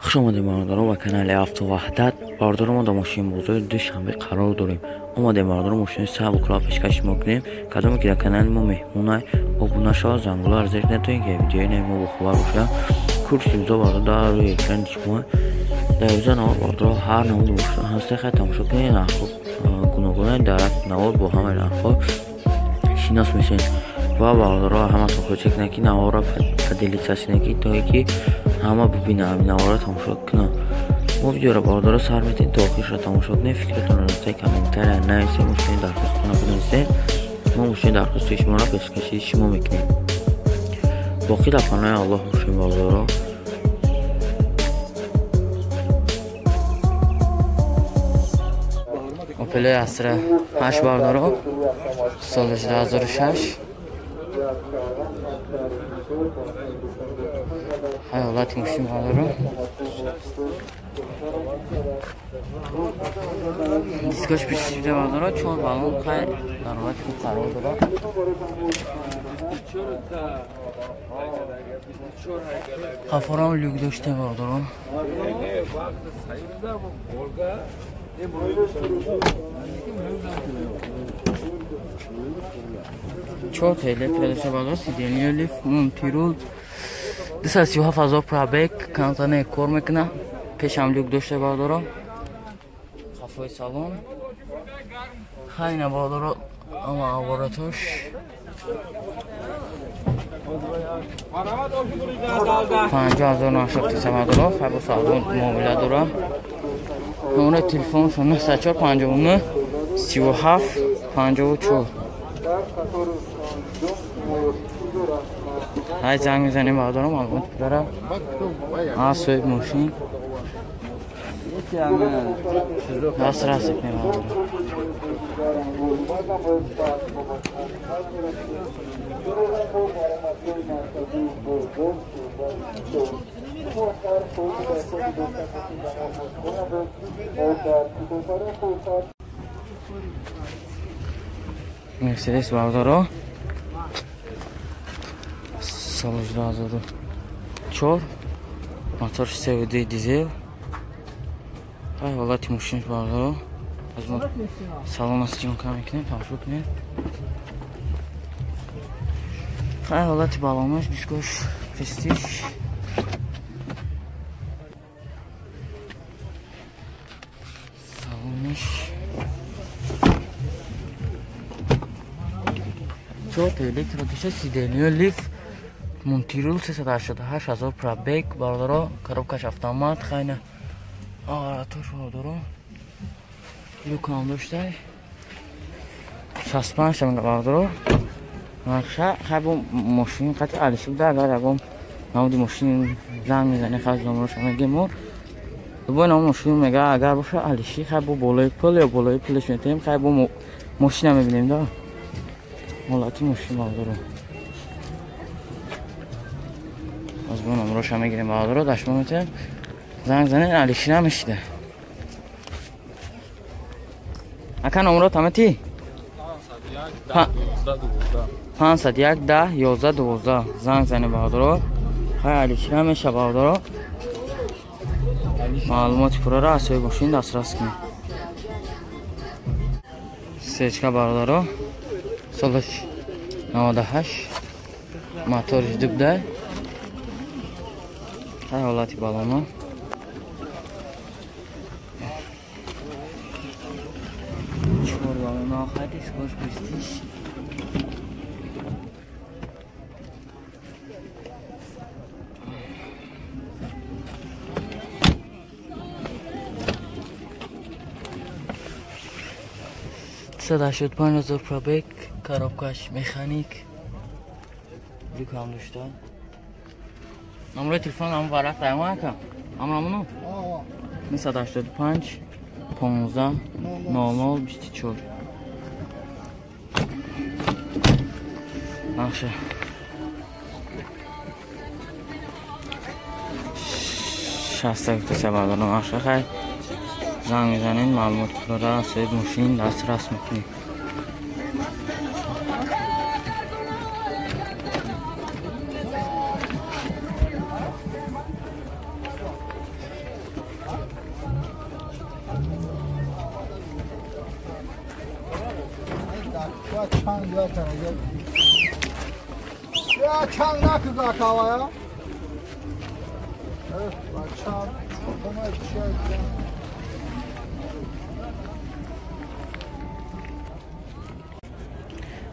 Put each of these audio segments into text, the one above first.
خوش آمدید مردم و کانال هفت وحدت. باردار ما در ماشین بزرگ دوشنبه قرار داریم. اومده مردم ماشین صاحب و کلا پیشکش میکنیم. کدومی که در کانال ما مهمونه ابونه شو زنگوله ارزش نتوین که ویدیوی نمو بخبر باشه. کورس امضا باردار روی اکران شما در ویزن باردار هر نمود باشه هسته خیلی تماشا کنید. نخو گوناگونه درک نوار با همه نخو شناس میشین و باردار همه تو چک نکی نوار پدیلیتاسی نکی تا که همه ببینه همین نوار تماشا کنه. ما ویدیو را باردار سر میتین تا آخرش را تماشا کنید. فکرتون را نوشته کامنتر نویسید. مشکلی درخواستتون بنویسید. ما مشکلی درخواست شما را پیشکشی شما میکنیم. باقی در کانال الله مشکلی باردار اپل اسرا 8 باردار سال 2006 حالات مشکلی باردار دیسکاش پیشیده باردار چون بالون خیلی در حالت خوب قرار داره. خفارم لوگ داشته باردار چهار تیله پیاده بالا سیدنی لیف مونتیرول 237,000 پرابک کانتانه کار میکنه. پیش هم لوگ داشته باردار خفای سالون خیلی باردار اما آوارتاش 50,900 باردار خب سالون معامله داره. نمره تلفن 0934 37 54 های زنگ میزنیم باردارم معلومات بدارم آسوی ماشین دست راست کنیم باردارم مرسدس باردارا سال 2004 موتور سعودی دیزل های حالت ماشین باردارا از ما سالن است جون کار میکنه تماشا کنید. های حالت بالامش دیسکوش پرستیژ سالنش چهار الکتریکیش سیدنی لیف مونتیرول 388,000 پرابک باردارا коробкаш автомат خیلی آراتوش باردارا لوک هم داشته 65 هم باردارا نقشه خیلی ماشین قطع علیشی بوده. اگر اگم نمودی ماشین زنگ میزنی خیلی نمرش میگه مور دوباره نمود ماشین میگه اگر باشه علیشی خیلی بالای پل یا بالای پلش میتونیم خیلی ماشین هم میبینیم دا مالاتی ماشین باردارا از با نمرش هم میگیریم باردارا داشت میتونیم زنگ زنی علیشی نمیشیده. اکا نمرات همه تی 501 10 11 12 زنگ زنی باردارا های علیشی نمیشه باردارا معلومات پورا را اسوی ماشین دسترس کنید. سیچکا باردارا سالش 98 موتورش دوبده های حالتی بالاما چهار بالاما آخر دیسکوش پرستیژ صدا شد 5,000 پرابک коробкаш механик лук هم داشته. نمره تلفن هم ورق دایما اکا همونو 385 15 00 24 نقشه 60 باردارا نقشه خیلی زنگ میزنین معلومات را سوی ماشین دسترس میکنید. çan zaten. Ya çan ne kızak havaya? Evet, bak çan. Buna bir şey yok.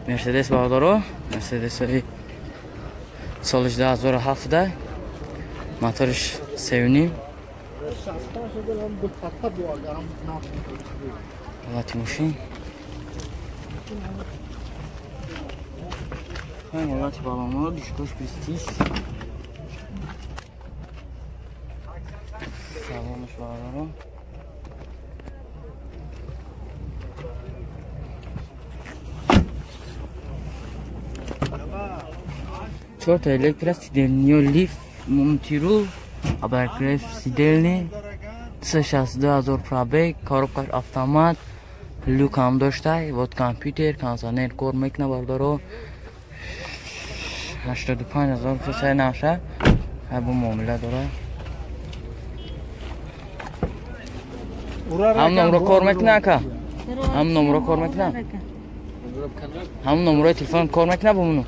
Mercedes bağdaro. Mercedes sol 2007'da. Motorish sevimli. Halat muşin. Halat balonu, diskoş prestij. Salonmuş bağdaro. Чёрт, электросидельный лифт, монтиру, обогрев сидельный, 362 пробег, коробка автомат, люк هم داشته، вот компьютер, кондиционер کار میکنه بردارو 85,000 پسر نشه، با معامله داره. هم نمره کار میکنه که؟ هم نمره کار میکنه؟ هم نمره تلفن کار میکنه بمونو؟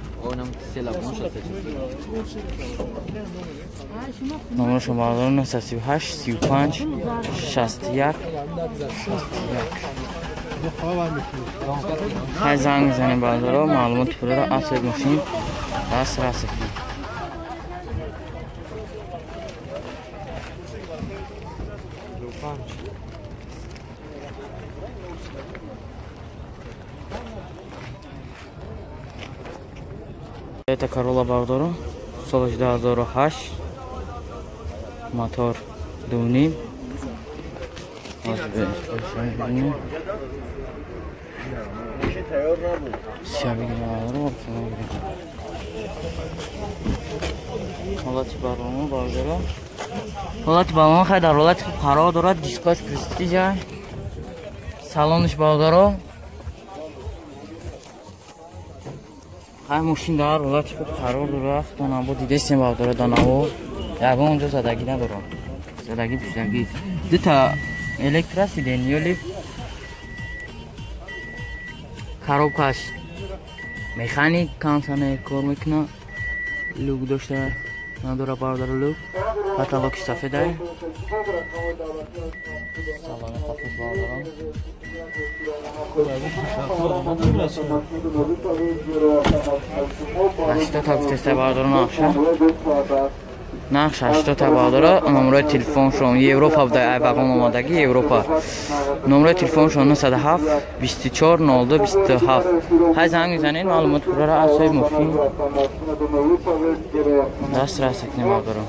نمره شما دارم 938 35 61 خیلی زنگ میزنیم بردارا معلومات پوله را اصل ماشین دست رسید. Это Corolla Bavdaro, sol 2008, motor 2.5. حالت بالون Bavdaro. حالت بالون خیلی در حالت قرار دارد، دیسکاش پرستیژ. سالنش Bavdaro. های ماشین در حالت خوب قرار داره. دانابو دیدستیم Bavdaro دانابو. یه اونجا زدگی ندارم. زدگی پشتگی. دو تا الکتراسیدلنی لیفت. коробкаш механик консонер кор мекуна. лук дошта надора Bavdaro лук. каталогш сафеда. салони хафиз Bavdaro. هشتا تا بتسته Bavdaro نقش 80 تا Bavdaro. نمره تلفن شون یوروپا بوده بقام آمادگی یوروپا. نمره تلفن شون 907 24 02 27. های زنگ میزنین معلومات پوله را از ماشین دست رس کنیم Bavdaro.